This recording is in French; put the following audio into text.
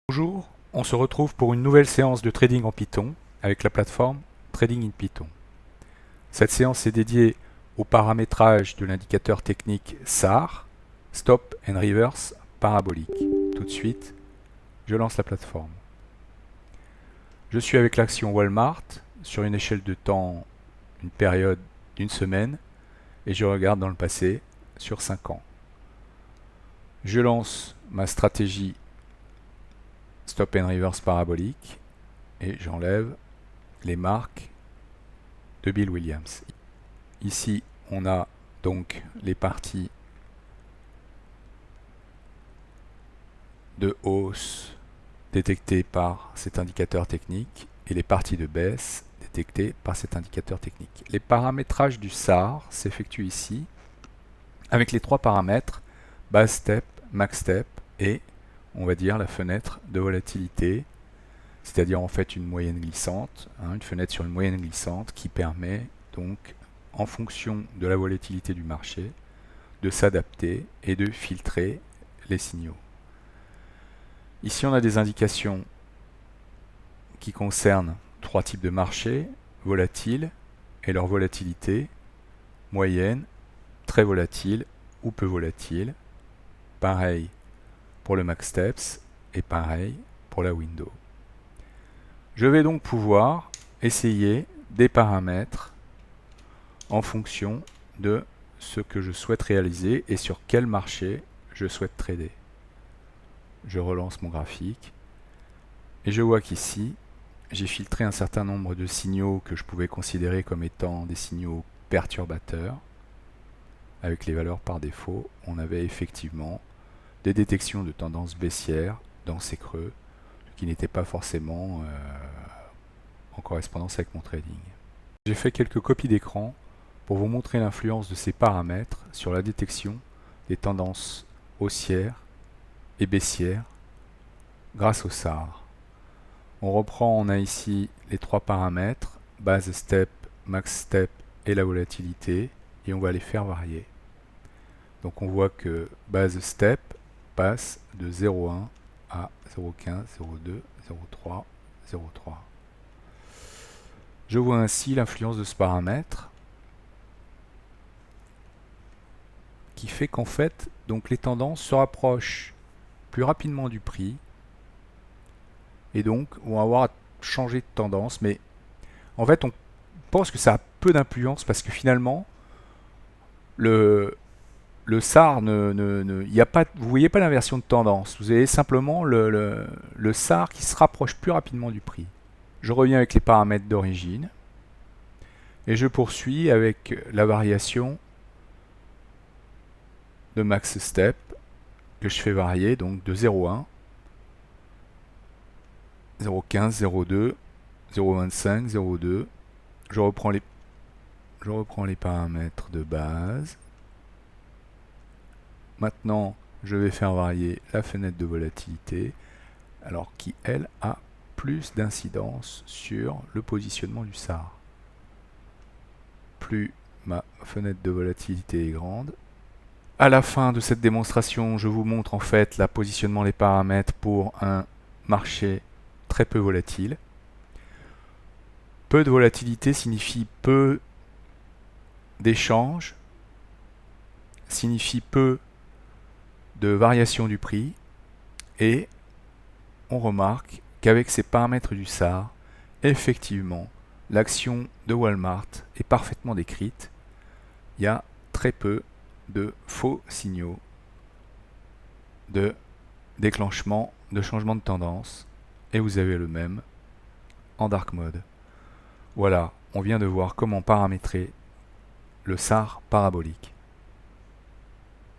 Bonjour, on se retrouve pour une nouvelle séance de trading en Python avec la plateforme Trading in Python. Cette séance est dédiée au paramétrage de l'indicateur technique SAR, Stop and Reverse Parabolique. Tout de suite, je lance la plateforme. Je suis avec l'action Walmart sur une échelle de temps, une période d'une semaine, et je regarde dans le passé sur 5 ans. Je lance ma stratégie Stop and Reverse Parabolique et j'enlève les marques de Bill Williams. Ici, on a donc les parties de hausse détectées par cet indicateur technique et les parties de baisse détectées par cet indicateur technique. Les paramétrages du SAR s'effectuent ici avec les trois paramètres base step, max step et on va dire la fenêtre de volatilité, c'est-à-dire en fait une moyenne glissante, une fenêtre sur une moyenne glissante qui permet donc en fonction de la volatilité du marché de s'adapter et de filtrer les signaux. Ici on a des indications qui concernent trois types de marchés, volatiles et leur volatilité, moyenne, très volatile ou peu volatile, pareil pour le max steps et pareil pour la window. Je vais donc pouvoir essayer des paramètres en fonction de ce que je souhaite réaliser et sur quel marché je souhaite trader. Je relance mon graphique et je vois qu'ici j'ai filtré un certain nombre de signaux que je pouvais considérer comme étant des signaux perturbateurs. Avec les valeurs par défaut, on avait effectivement des détections de tendance baissière dans ces creux, ce qui n'était pas forcément en correspondance avec mon trading. J'ai fait quelques copies d'écran pour vous montrer l'influence de ces paramètres sur la détection des tendances haussières et baissières grâce au SAR. On reprend, on a ici les trois paramètres, base step, max step et la volatilité, et on va les faire varier. Donc on voit que base step passe de 0,1 à 0,15, 0,2, 0,3, 0,3. Je vois ainsi l'influence de ce paramètre qui fait qu'en fait, donc les tendances se rapprochent plus rapidement du prix et donc vont avoir changé de tendance. Mais en fait, on pense que ça a peu d'influence parce que finalement, le SAR, y a pas, vous voyez pas l'inversion de tendance. Vous avez simplement le SAR qui se rapproche plus rapidement du prix. Je reviens avec les paramètres d'origine et je poursuis avec la variation de max step que je fais varier donc de 0,1, 0,15, 0,2, 0,25, 0,2. Je reprends les paramètres de base. Maintenant, je vais faire varier la fenêtre de volatilité, alors qui, elle, a plus d'incidence sur le positionnement du SAR. Plus ma fenêtre de volatilité est grande. À la fin de cette démonstration, je vous montre en fait le positionnement des paramètres pour un marché très peu volatile. Peu de volatilité signifie peu d'échanges, signifie peu de variation du prix, et on remarque qu'avec ces paramètres du SAR, effectivement, l'action de Walmart est parfaitement décrite. Il y a très peu de faux signaux de déclenchement, de changement de tendance, et vous avez le même en dark mode. Voilà, on vient de voir comment paramétrer le SAR parabolique.